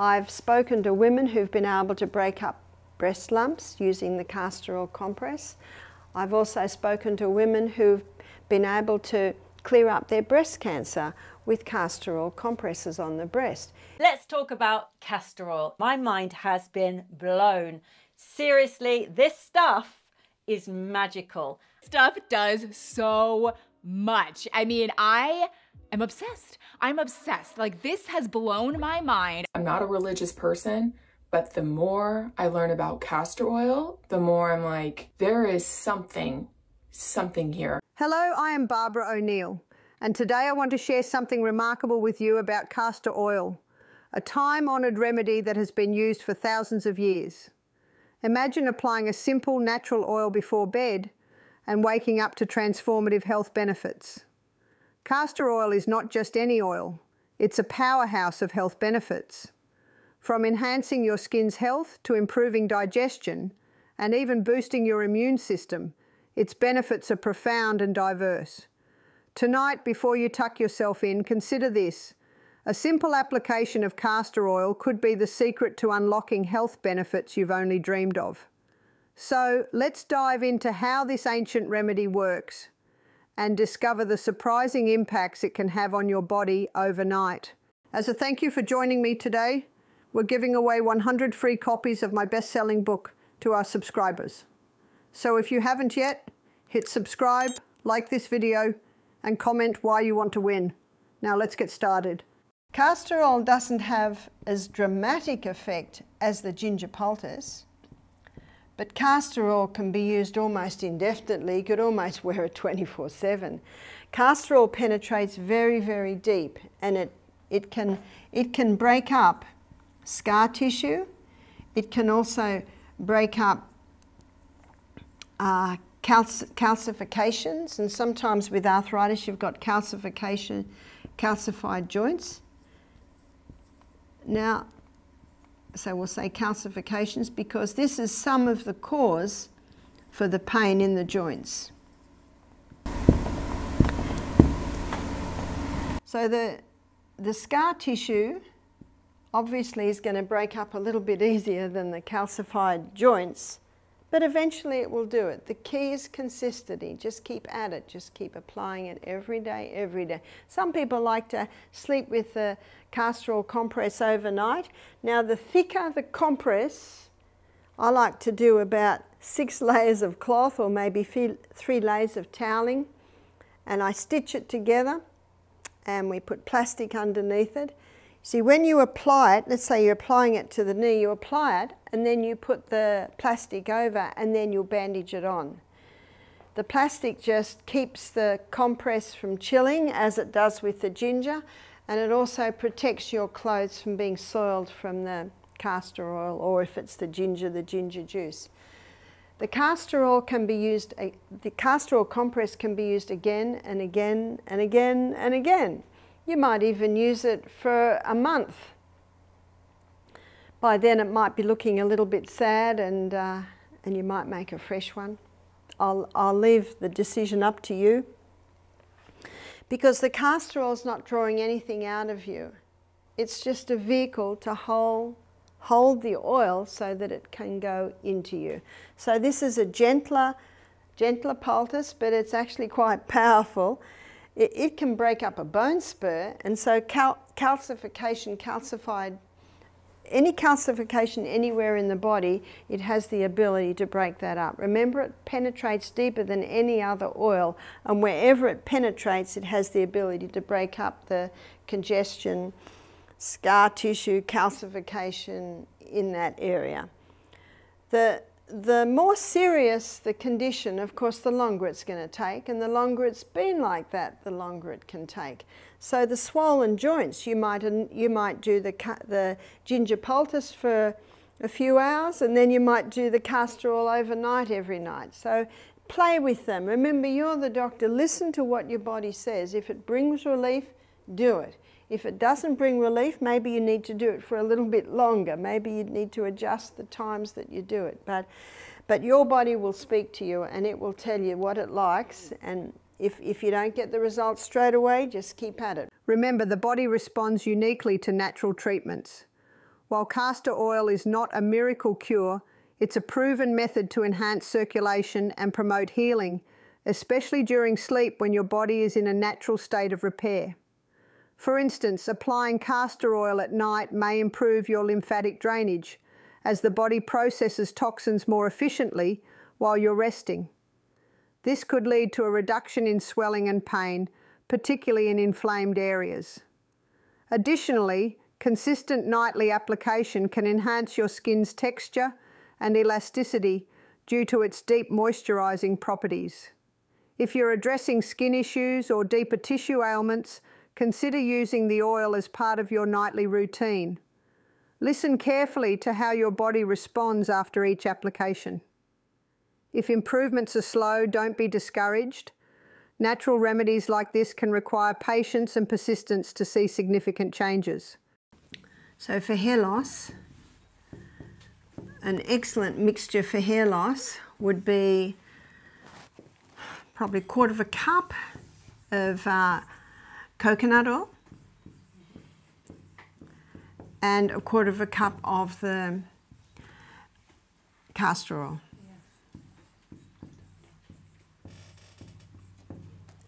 I've spoken to women who've been able to break up breast lumps using the castor oil compress. I've also spoken to women who've been able to clear up their breast cancer with castor oil compresses on the breast. Let's talk about castor oil. My mind has been blown. Seriously, this stuff is magical. Stuff does so much. I mean, I am obsessed. I'm obsessed. Like, this has blown my mind. I'm not a religious person, but the more I learn about castor oil, the more I'm like, there is something here. Hello, I am Barbara O'Neill, and today I want to share something remarkable with you about castor oil, a time-honoured remedy that has been used for thousands of years. Imagine applying a simple natural oil before bed and waking up to transformative health benefits. Castor oil is not just any oil, it's a powerhouse of health benefits. From enhancing your skin's health to improving digestion and even boosting your immune system, its benefits are profound and diverse. Tonight, before you tuck yourself in, consider this. A simple application of castor oil could be the secret to unlocking health benefits you've only dreamed of. So let's dive into how this ancient remedy works and discover the surprising impacts it can have on your body overnight. As a thank you for joining me today, we're giving away 100 free copies of my best-selling book to our subscribers. So if you haven't yet, hit subscribe, like this video, and comment why you want to win. Now let's get started. Castor oil doesn't have as dramatic effect as the ginger poultice, but castor oil can be used almost indefinitely. You could almost wear it 24/7. Castor oil penetrates very, very deep, and it can break up scar tissue. It can also break up calcifications, and sometimes with arthritis you've got calcified joints. Now, so we'll say calcifications because this is some of the cause for the pain in the joints. So the scar tissue obviously is going to break up a little bit easier than the calcified joints, but eventually it will do it. The key is consistency. Just keep at it. Just keep applying it every day, every day. Some people like to sleep with the castor oil compress overnight. Now, the thicker the compress, I like to do about 6 layers of cloth or maybe 3 layers of toweling, and I stitch it together and we put plastic underneath it. See, when you apply it, let's say you're applying it to the knee, you apply it and then you put the plastic over and then you'll bandage it on. The plastic just keeps the compress from chilling as it does with the ginger, and it also protects your clothes from being soiled from the castor oil, or if it's the ginger juice. The castor oil can be used, the castor oil compress can be used again and again and again and again. You might even use it for a month. By then it might be looking a little bit sad, and you might make a fresh one. I'll leave the decision up to you, because the castor oil is not drawing anything out of you. It's just a vehicle to hold the oil so that it can go into you. So this is a gentler poultice, but it's actually quite powerful. It can break up a bone spur, and so any calcification anywhere in the body, it has the ability to break that up. Remember, it penetrates deeper than any other oil, and wherever it penetrates, it has the ability to break up the congestion, scar tissue, calcification in that area. The more serious the condition, of course, the longer it's going to take, and the longer it's been like that, the longer it can take. So the swollen joints, you might do the ginger poultice for a few hours, and then you might do the castor oil overnight every night. So play with them. Remember, you're the doctor. Listen to what your body says. If it brings relief, do it. If it doesn't bring relief, maybe you need to do it for a little bit longer. Maybe you need to adjust the times that you do it. But your body will speak to you, and it will tell you what it likes. And if you don't get the results straight away, just keep at it. Remember, the body responds uniquely to natural treatments. While castor oil is not a miracle cure, it's a proven method to enhance circulation and promote healing, especially during sleep when your body is in a natural state of repair. For instance, applying castor oil at night may improve your lymphatic drainage, as the body processes toxins more efficiently while you're resting. This could lead to a reduction in swelling and pain, particularly in inflamed areas. Additionally, consistent nightly application can enhance your skin's texture and elasticity due to its deep moisturizing properties. If you're addressing skin issues or deeper tissue ailments, consider using the oil as part of your nightly routine. Listen carefully to how your body responds after each application. If improvements are slow, don't be discouraged. Natural remedies like this can require patience and persistence to see significant changes. So for hair loss, an excellent mixture for hair loss would be probably a quarter of a cup of coconut oil and a quarter of a cup of the castor oil.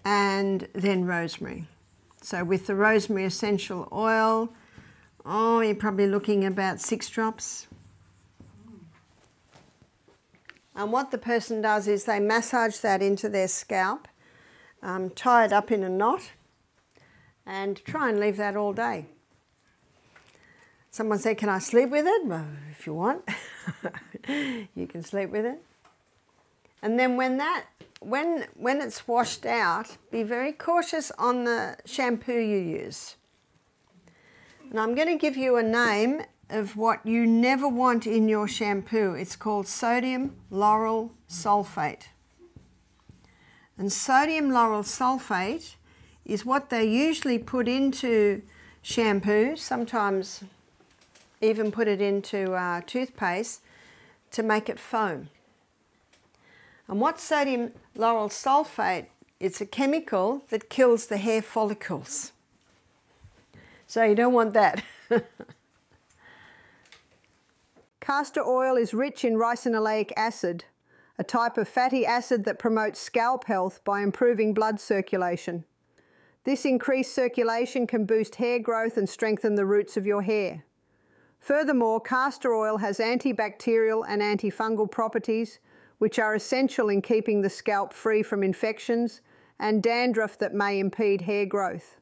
And then rosemary. So with the rosemary essential oil, you're probably looking about 6 drops. And what the person does is they massage that into their scalp, tie it up in a knot, and try and leave that all day. Someone said, can I sleep with it? Well, if you want, you can sleep with it. And then when it's washed out, be very cautious on the shampoo you use. And I'm going to give you a name of what you never want in your shampoo. It's called sodium lauryl sulfate. And sodium lauryl sulfate is what they usually put into shampoo, sometimes even put it into toothpaste to make it foam. And what sodium lauryl sulfate, it's a chemical that kills the hair follicles. So you don't want that. Castor oil is rich in ricinoleic acid, a type of fatty acid that promotes scalp health by improving blood circulation. This increased circulation can boost hair growth and strengthen the roots of your hair. Furthermore, castor oil has antibacterial and antifungal properties, which are essential in keeping the scalp free from infections and dandruff that may impede hair growth.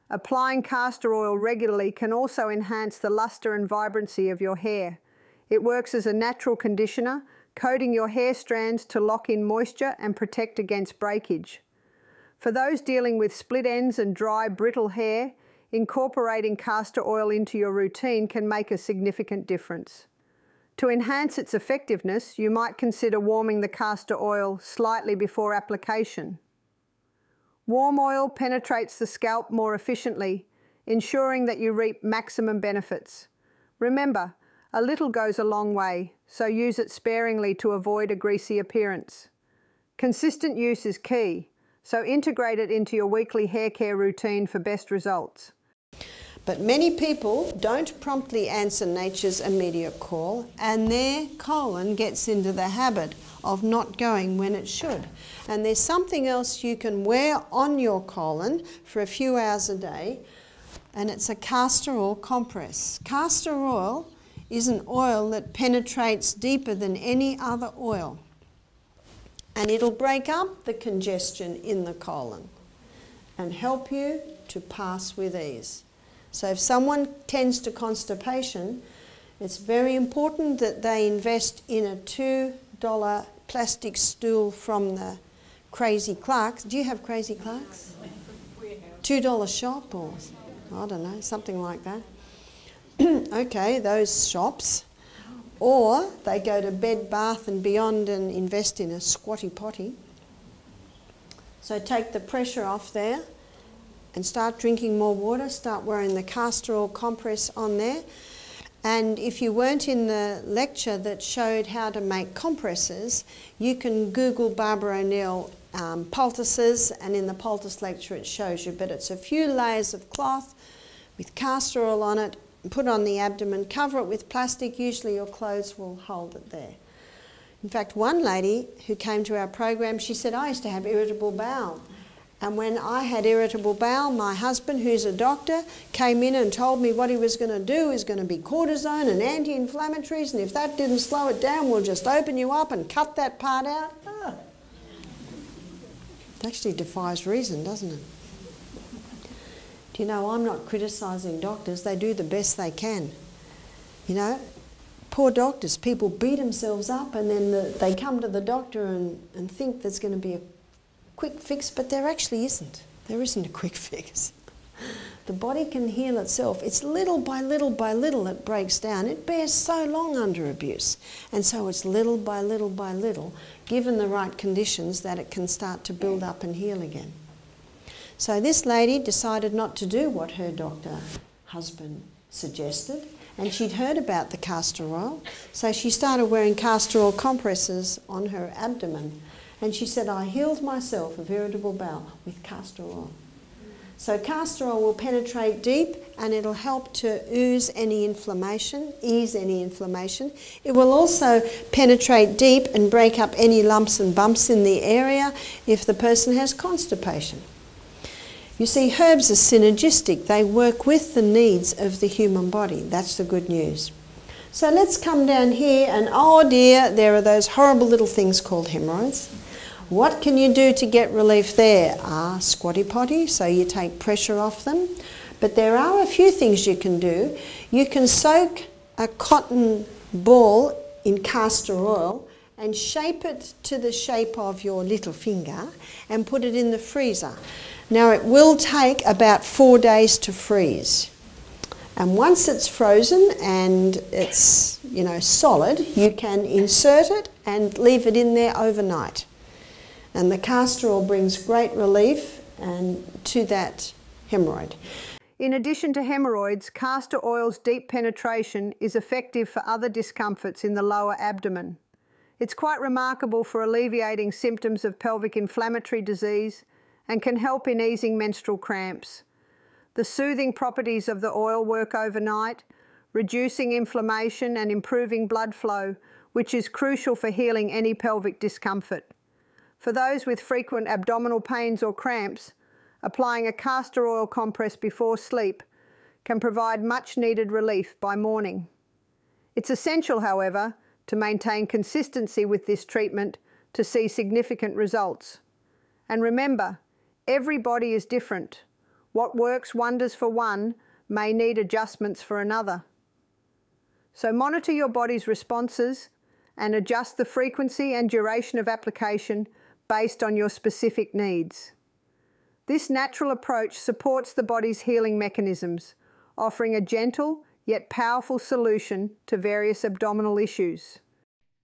Applying castor oil regularly can also enhance the luster and vibrancy of your hair. It works as a natural conditioner, coating your hair strands to lock in moisture and protect against breakage. For those dealing with split ends and dry, brittle hair, incorporating castor oil into your routine can make a significant difference. To enhance its effectiveness, you might consider warming the castor oil slightly before application. Warm oil penetrates the scalp more efficiently, ensuring that you reap maximum benefits. Remember, a little goes a long way, so use it sparingly to avoid a greasy appearance. Consistent use is key, so integrate it into your weekly hair care routine for best results. But many people don't promptly answer nature's immediate call, and their colon gets into the habit of not going when it should. And there's something else you can wear on your colon for a few hours a day, and it's a castor oil compress. Castor oil is an oil that penetrates deeper than any other oil, and it'll break up the congestion in the colon and help you to pass with ease. So if someone tends to constipation, it's very important that they invest in a $2 plastic stool from the Crazy Clarks. Do you have Crazy Clarks? $2 shop, or I don't know, something like that. Okay, those shops. Or they go to Bed Bath and Beyond and invest in a squatty potty. So take the pressure off there and start drinking more water, start wearing the castor oil compress on there. And if you weren't in the lecture that showed how to make compresses, you can Google Barbara O'Neill poultices, and in the poultice lecture it shows you. But it's a few layers of cloth with castor oil on it, put on the abdomen, cover it with plastic. Usually your clothes will hold it there. In fact, one lady who came to our program, she said, I used to have irritable bowel. And when I had irritable bowel, my husband, who's a doctor, came in and told me what he was going to do is going to be cortisone and anti-inflammatories, and if that didn't slow it down, we'll just open you up and cut that part out. Oh. It actually defies reason, doesn't it? Do you know, I'm not criticising doctors. They do the best they can. You know, poor doctors, people beat themselves up and then they come to the doctor and think there's going to be a quick fix, but there actually isn't. There isn't a quick fix. The body can heal itself. It's little by little it breaks down. It bears so long under abuse. And so it's little by little, given the right conditions, that it can start to build up and heal again. So this lady decided not to do what her doctor husband suggested, and she'd heard about the castor oil, so she started wearing castor oil compresses on her abdomen. And she said, I healed myself of irritable bowel with castor oil. So castor oil will penetrate deep and it'll help to ease any inflammation. It will also penetrate deep and break up any lumps and bumps in the area if the person has constipation. You see, herbs are synergistic. They work with the needs of the human body. That's the good news. So let's come down here and, oh dear, there are those horrible little things called hemorrhoids. What can you do to get relief there? Squatty potty, so you take pressure off them. But there are a few things you can do. You can soak a cotton ball in castor oil and shape it to the shape of your little finger and put it in the freezer. Now it will take about 4 days to freeze. And once it's frozen and it's, you know, solid, you can insert it and leave it in there overnight. And the castor oil brings great relief to that hemorrhoid. In addition to hemorrhoids, castor oil's deep penetration is effective for other discomforts in the lower abdomen. It's quite remarkable for alleviating symptoms of pelvic inflammatory disease and can help in easing menstrual cramps. The soothing properties of the oil work overnight, reducing inflammation and improving blood flow, which is crucial for healing any pelvic discomfort. For those with frequent abdominal pains or cramps, applying a castor oil compress before sleep can provide much needed relief by morning. It's essential, however, to maintain consistency with this treatment to see significant results. And remember, every body is different. What works wonders for one may need adjustments for another. So monitor your body's responses and adjust the frequency and duration of application based on your specific needs. This natural approach supports the body's healing mechanisms, offering a gentle yet powerful solution to various abdominal issues.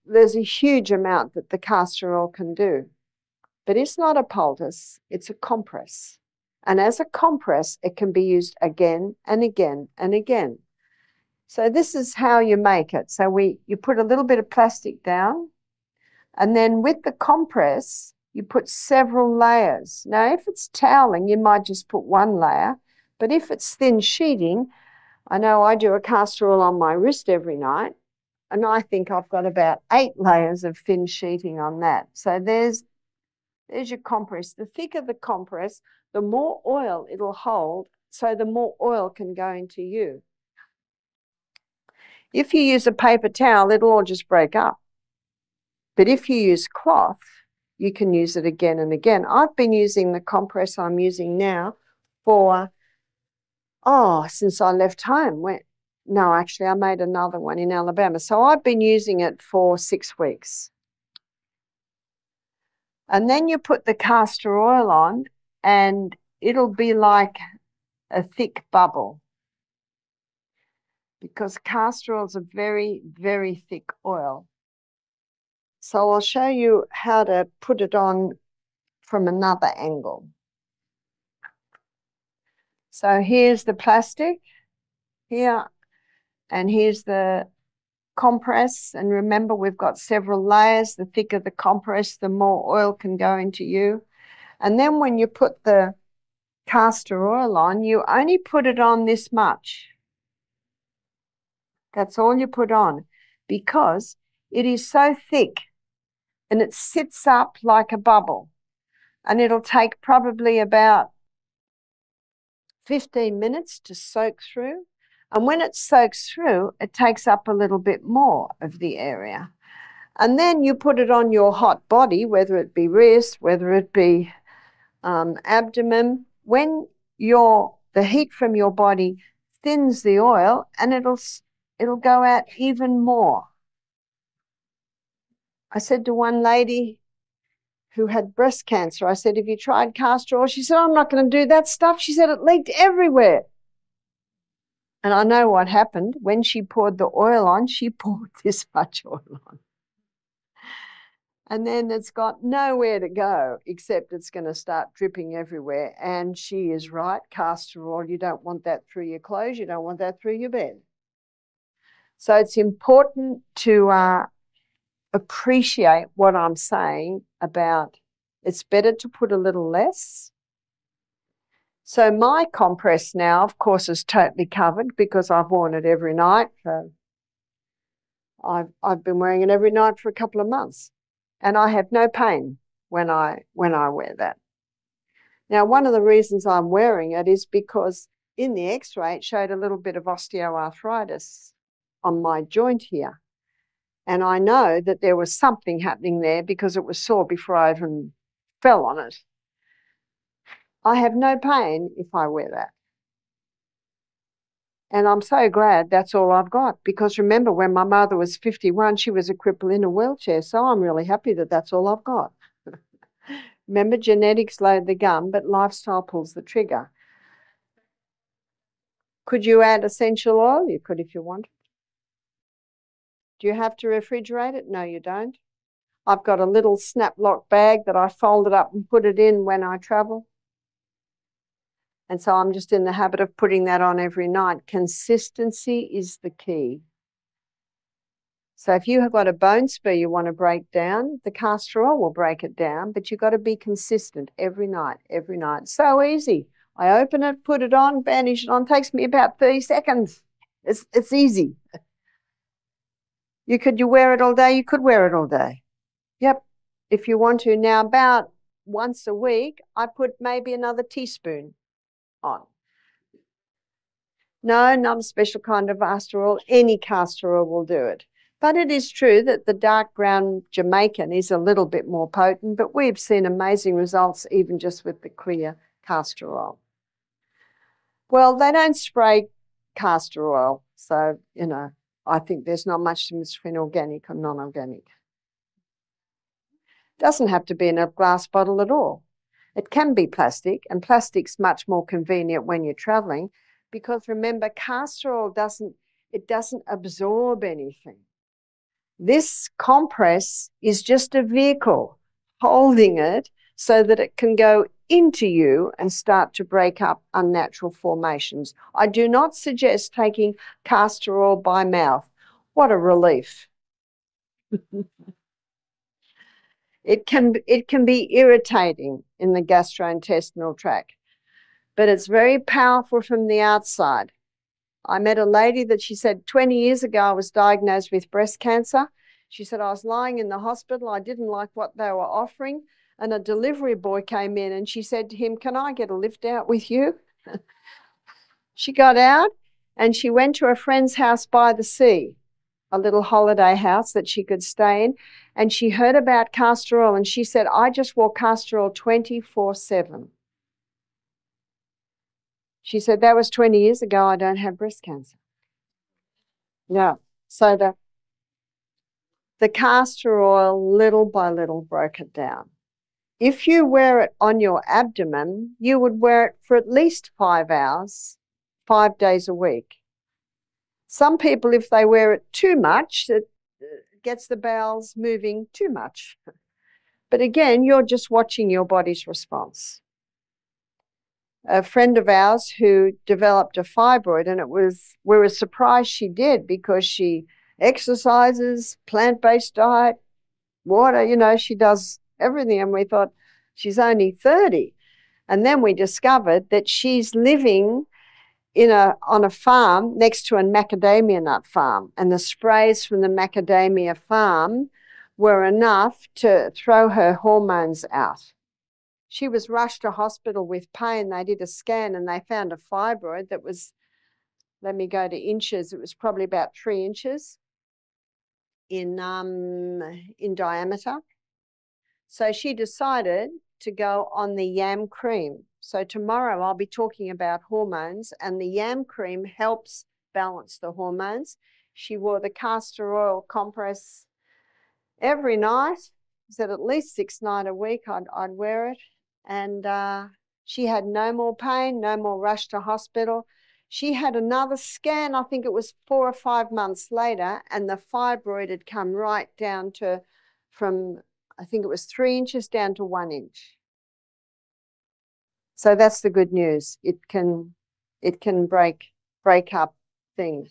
There's a huge amount that the castor oil can do, but it's not a poultice, it's a compress. And as a compress, it can be used again and again and again. So this is how you make it. So you put a little bit of plastic down, and then with the compress, you put several layers. Now, if it's toweling, you might just put one layer, but if it's thin sheeting, I know I do a castor oil on my wrist every night, and I think I've got about 8 layers of thin sheeting on that. So there's your compress. The thicker the compress, the more oil it'll hold, so the more oil can go into you. If you use a paper towel, it'll all just break up. But if you use cloth, you can use it again and again. I've been using the compress I'm using now for, since I left home. No, actually, I made another one in Alabama. So I've been using it for 6 weeks. And then you put the castor oil on, and it'll be like a thick bubble, because castor oil is a very, very thick oil. So I'll show you how to put it on from another angle. So here's the plastic here, and here's the compress. And remember, we've got several layers. The thicker the compress, the more oil can go into you. And then when you put the castor oil on, you only put it on this much. That's all you put on, because it is so thick and it sits up like a bubble, and it'll take probably about 15 minutes to soak through. And when it soaks through, it takes up a little bit more of the area. And then you put it on your hot body, whether it be wrist, whether it be abdomen. When the heat from your body thins the oil, and it'll go out even more. I said to one lady who had breast cancer, I said, have you tried castor oil? She said, I'm not going to do that stuff. She said, it leaked everywhere. And I know what happened. When she poured the oil on, she poured this much oil on. And then it's got nowhere to go except it's going to start dripping everywhere. And she is right, castor oil, you don't want that through your clothes, you don't want that through your bed. So it's important to appreciate what I'm saying about it's better to put a little less. So my compress now, of course, is totally covered because I've worn it every night. I've been wearing it every night for a couple of months, and I have no pain when I wear that. Now, one of the reasons I'm wearing it is because in the X-ray it showed a little bit of osteoarthritis on my joint here. And I know that there was something happening there because it was sore before I even fell on it. I have no pain if I wear that. And I'm so glad that's all I've got, because remember, when my mother was 51, she was a cripple in a wheelchair. So I'm really happy that that's all I've got. Remember, genetics load the gun, but lifestyle pulls the trigger. Could you add essential oil? You could if you wanted. Do you have to refrigerate it? No, you don't. I've got a little snap lock bag that I folded up and put it in when I travel. And so I'm just in the habit of putting that on every night. Consistency is the key. So if you have got a bone spur you want to break down, the castor oil will break it down, but you've got to be consistent every night, every night. So easy. I open it, put it on, bandage it on. It takes me about 30 seconds. It's easy. You wear it all day? You could wear it all day. Yep, if you want to. Now, about once a week, I put maybe another teaspoon on. No, not a special kind of castor oil. Any castor oil will do it. But it is true that the dark brown Jamaican is a little bit more potent, but we've seen amazing results even just with the clear castor oil. Well, they don't spray castor oil, so, you know, I think there's not much difference between organic and non-organic. Doesn't have to be in a glass bottle at all. It can be plastic, and plastic's much more convenient when you're traveling, because remember, castor oil doesn't absorb anything. This compress is just a vehicle holding it so that it can go into you and start to break up unnatural formations. I do not suggest taking castor oil by mouth. What a relief. It can be irritating in the gastrointestinal tract, but it's very powerful from the outside. I met a lady that she said 20 years ago I was diagnosed with breast cancer. She said, I was lying in the hospital. I didn't like what they were offering. And a delivery boy came in and she said to him, can I get a lift out with you? She got out and she went to a friend's house by the sea, a little holiday house that she could stay in. And she heard about castor oil and she said, I just wore castor oil 24/7. She said, that was 20 years ago. I don't have breast cancer. Yeah. So the castor oil, little by little, broke it down. If you wear it on your abdomen, you would wear it for at least 5 hours, 5 days a week. Some people, if they wear it too much, it gets the bowels moving too much. But again, you're just watching your body's response. A friend of ours who developed a fibroid, and we were surprised she did, because she exercises, plant-based diet, water, you know, she does everything. And we thought, she's only 30. And then we discovered that she's living on a farm next to a macadamia nut farm, and the sprays from the macadamia farm were enough to throw her hormones out. She was rushed to hospital with pain. They did a scan and they found a fibroid that was, let me go to inches, it was probably about 3 inches in diameter. So she decided to go on the yam cream. So tomorrow I'll be talking about hormones, and the yam cream helps balance the hormones. She wore the castor oil compress every night. Said at least 6 nights a week I'd wear it. And she had no more pain, no more rush to hospital. She had another scan, I think it was 4 or 5 months later, and the fibroid had come right down to, from, I think it was 3 inches down to 1 inch. So that's the good news. It can break up things.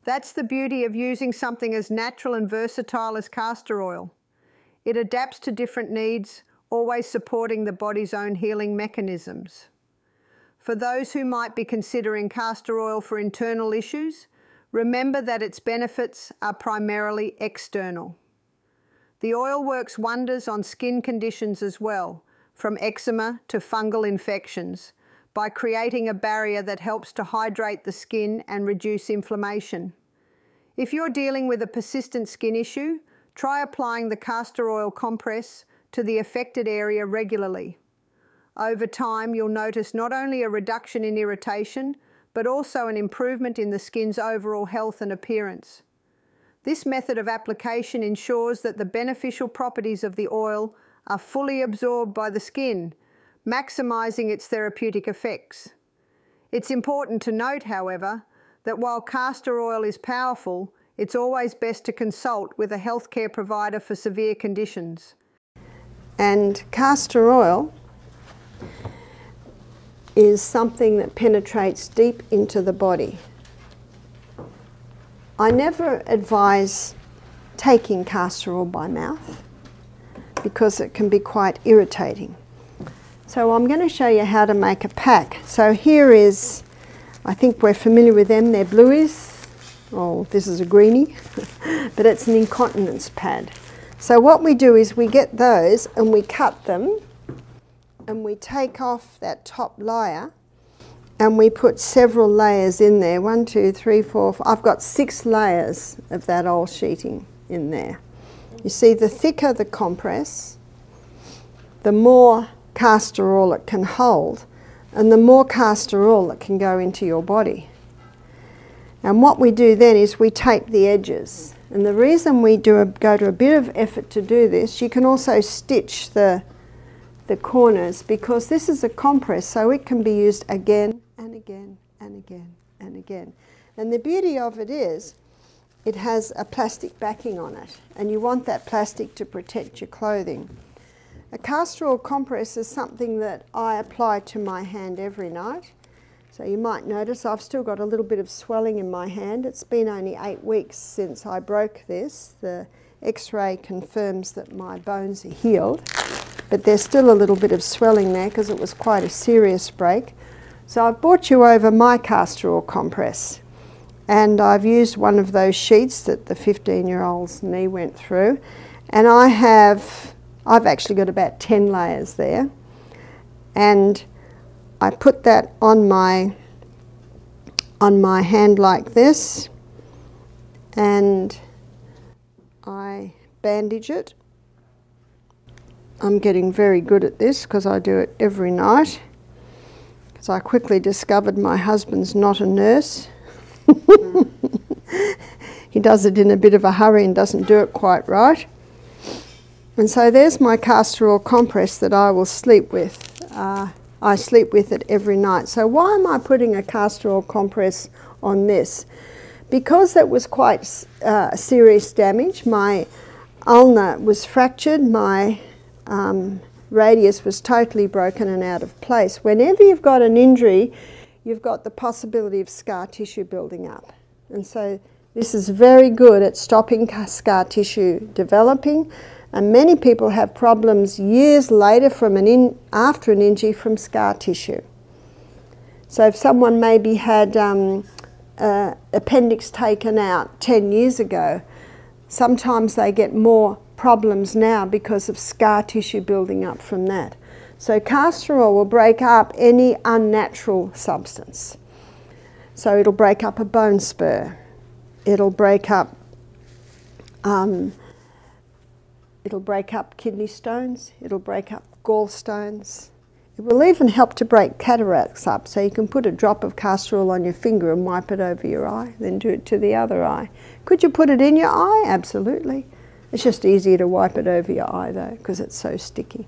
That's the beauty of using something as natural and versatile as castor oil. It adapts to different needs, always supporting the body's own healing mechanisms. For those who might be considering castor oil for internal issues, remember that its benefits are primarily external. The oil works wonders on skin conditions as well, from eczema to fungal infections, by creating a barrier that helps to hydrate the skin and reduce inflammation. If you're dealing with a persistent skin issue, try applying the castor oil compress to the affected area regularly. Over time, you'll notice not only a reduction in irritation, but also an improvement in the skin's overall health and appearance. This method of application ensures that the beneficial properties of the oil are fully absorbed by the skin, maximizing its therapeutic effects. It's important to note, however, that while castor oil is powerful, it's always best to consult with a healthcare provider for severe conditions. And castor oil is something that penetrates deep into the body. I never advise taking castor oil by mouth because it can be quite irritating. So I'm going to show you how to make a pack. So here is, I think we're familiar with them, they're blueies. Oh, this is a greenie, but it's an incontinence pad. So what we do is we get those and we cut them and we take off that top layer and we put several layers in there. 1, 2, 3, 4, 5. I've got 6 layers of that oil sheeting in there. You see, the thicker the compress, the more castor oil it can hold, and the more castor oil that can go into your body. And what we do then is we tape the edges. And the reason we go to a bit of effort to do this, you can also stitch the corners, because this is a compress, so it can be used again and again and again and again. And the beauty of it is it has a plastic backing on it, and you want that plastic to protect your clothing. A castor oil compress is something that I apply to my hand every night. So you might notice I've still got a little bit of swelling in my hand. It's been only 8 weeks since I broke this. The X-ray confirms that my bones are healed, but there's still a little bit of swelling there because it was quite a serious break. So I've brought you over my castor oil compress, and I've used one of those sheets that the 15-year-old's knee went through, and I've actually got about 10 layers there, and I put that on my hand like this, and I bandage it. I'm getting very good at this because I do it every night, because I quickly discovered my husband's not a nurse. He does it in a bit of a hurry and doesn't do it quite right. And so there's my castor oil compress that I will sleep with. I sleep with it every night. So why am I putting a castor oil compress on this? Because that was quite serious damage. My ulna was fractured, my radius was totally broken and out of place. Whenever you've got an injury, you've got the possibility of scar tissue building up. And so this is very good at stopping scar tissue developing. And many people have problems years later from after an injury from scar tissue. So if someone maybe had appendix taken out 10 years ago, sometimes they get more problems now because of scar tissue building up from that. So castor oil will break up any unnatural substance. So it'll break up a bone spur, it'll break up kidney stones, it'll break up gallstones. It will even help to break cataracts up, so you can put a drop of castor oil on your finger and wipe it over your eye, then do it to the other eye. Could you put it in your eye? Absolutely. It's just easier to wipe it over your eye though, because it's so sticky.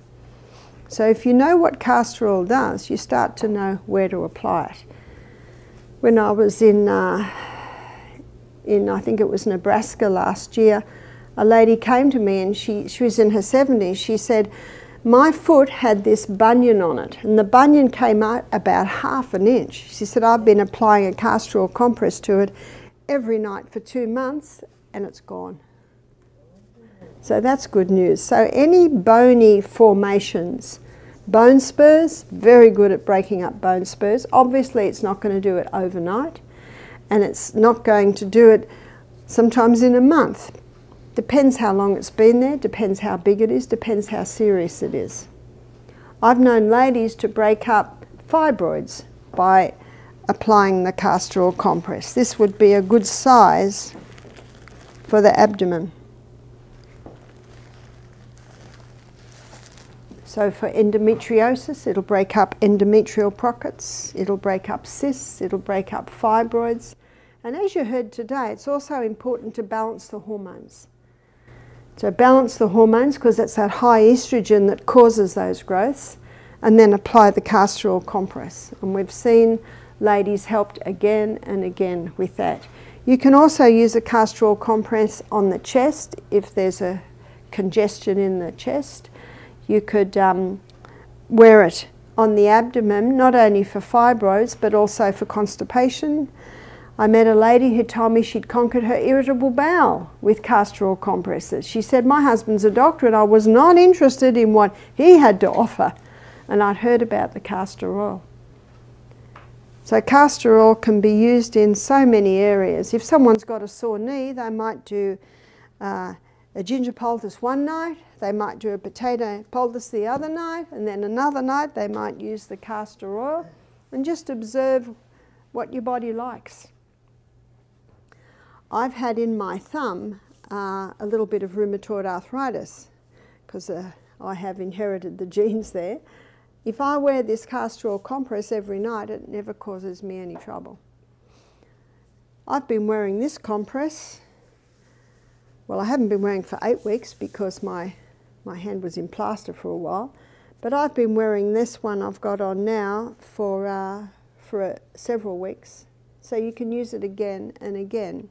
So if you know what castor oil does, you start to know where to apply it. When I was in I think it was Nebraska last year, a lady came to me and she was in her 70s. She said, my foot had this bunion on it, and the bunion came out about ½ an inch. She said, I've been applying a castor oil compress to it every night for 2 months and it's gone. So that's good news. So any bony formations, bone spurs, very good at breaking up bone spurs. Obviously it's not going to do it overnight, and it's not going to do it sometimes in a month. Depends how long it's been there, depends how big it is, depends how serious it is. I've known ladies to break up fibroids by applying the castor oil compress. This would be a good size for the abdomen. So for endometriosis, it'll break up endometrial pockets, it'll break up cysts, it'll break up fibroids. And as you heard today, it's also important to balance the hormones. So balance the hormones, because that's that high estrogen that causes those growths, and then apply the castor oil compress. And we've seen ladies helped again and again with that. You can also use a castor oil compress on the chest if there's a congestion in the chest. You could wear it on the abdomen, not only for fibroids but also for constipation. I met a lady who told me she'd conquered her irritable bowel with castor oil compresses. She said, my husband's a doctor and I was not interested in what he had to offer. And I'd heard about the castor oil. So castor oil can be used in so many areas. If someone's got a sore knee, they might do a ginger poultice one night, they might do a potato poultice the other night, and then another night they might use the castor oil, and just observe what your body likes. I've had in my thumb a little bit of rheumatoid arthritis, because I have inherited the genes there. If I wear this castor oil compress every night, it never causes me any trouble. I've been wearing this compress. Well, I haven't been wearing for 8 weeks because my hand was in plaster for a while, but I've been wearing this one I've got on now for several weeks. So you can use it again and again.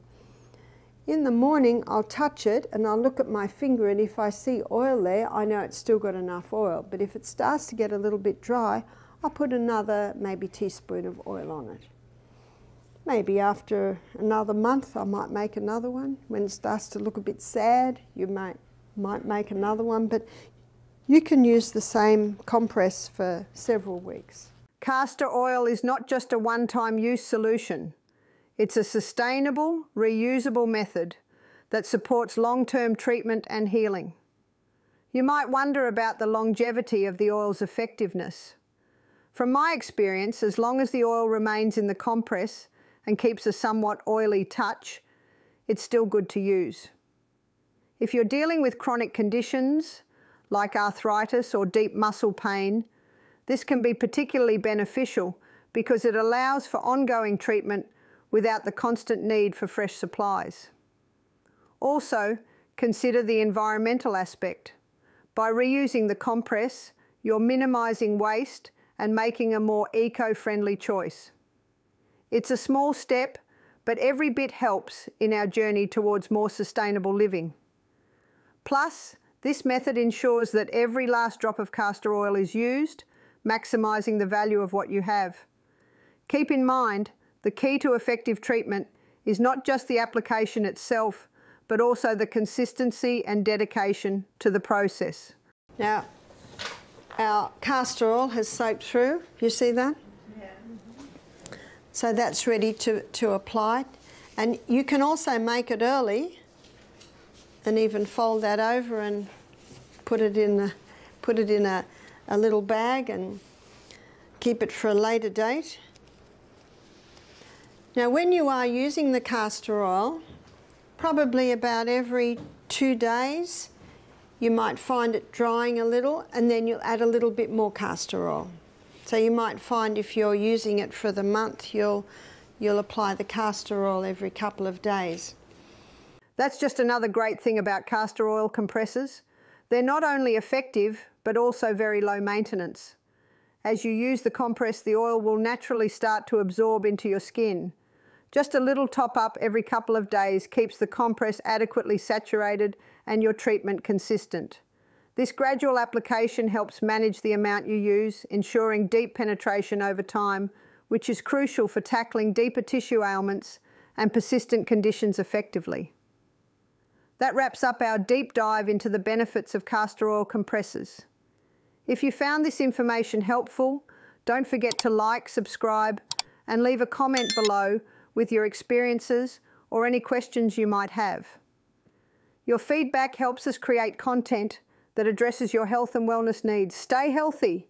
In the morning, I'll touch it and I'll look at my finger, and if I see oil there, I know it's still got enough oil. But if it starts to get a little bit dry, I'll put another maybe teaspoon of oil on it. Maybe after another month, I might make another one. When it starts to look a bit sad, you might make another one, but you can use the same compress for several weeks. Castor oil is not just a one-time use solution. It's a sustainable, reusable method that supports long-term treatment and healing. You might wonder about the longevity of the oil's effectiveness. From my experience, as long as the oil remains in the compress and keeps a somewhat oily touch, it's still good to use. If you're dealing with chronic conditions like arthritis or deep muscle pain, this can be particularly beneficial because it allows for ongoing treatment without the constant need for fresh supplies. Also, consider the environmental aspect. By reusing the compress, you're minimising waste and making a more eco-friendly choice. It's a small step, but every bit helps in our journey towards more sustainable living. Plus, this method ensures that every last drop of castor oil is used, maximising the value of what you have. Keep in mind, the key to effective treatment is not just the application itself, but also the consistency and dedication to the process. Now, our castor oil has soaked through. You see that? Yeah. So that's ready to apply. And you can also make it early and even fold that over and put it in a little bag and keep it for a later date. Now when you are using the castor oil, probably about every 2 days, you might find it drying a little, and then you'll add a little bit more castor oil. So you might find if you're using it for the month, you'll apply the castor oil every couple of days. That's just another great thing about castor oil compressors. They're not only effective, but also very low maintenance. As you use the compress, the oil will naturally start to absorb into your skin. Just a little top up every couple of days keeps the compress adequately saturated and your treatment consistent. This gradual application helps manage the amount you use, ensuring deep penetration over time, which is crucial for tackling deeper tissue ailments and persistent conditions effectively. That wraps up our deep dive into the benefits of castor oil compressors. If you found this information helpful, don't forget to like, subscribe, and leave a comment below with your experiences or any questions you might have. Your feedback helps us create content that addresses your health and wellness needs. Stay healthy